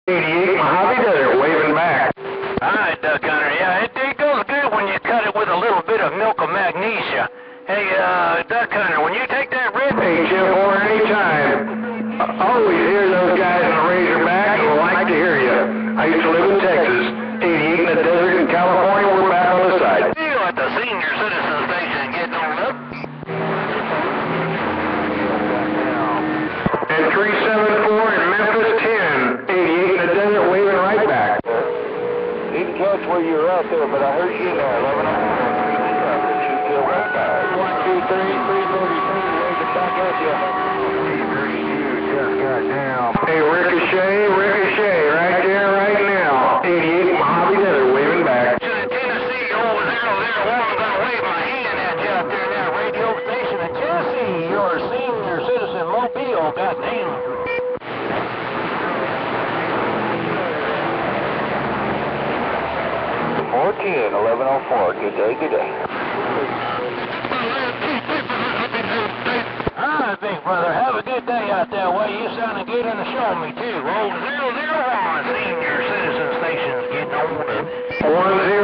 88 Mojave Desert, waving back. Alright, Duck Hunter, yeah, it goes good when you cut it with a little bit of milk of magnesia. Hey, Duck Hunter, when you take that red... Hey, Chip, or anytime. Always hear those guys on the Razorback, and like to hear you. I used to live in Texas, 88 in the desert in California, we're back on the side. See you at the senior citizen station getting on up. And 374 in Memphis 10, 88 in the desert, waving right back. Didn't catch where you were out there, but I heard you in there, 11 on 1, 2, 3, 333, waving back at you. 332, just got down. Hey, Ricochet, right there, right now. 88 Mojave Desert, waving back. To the Tennessee, over 001, I'm going to wave my hand at you out there in that radio station in Tennessee. Your senior citizen Mobile, goddamn. 410, 1104, good day, good day. I think, brother, have a good day out there. Well, you sounded good in the show me, too. Old 001, senior citizen station's getting on up. 10.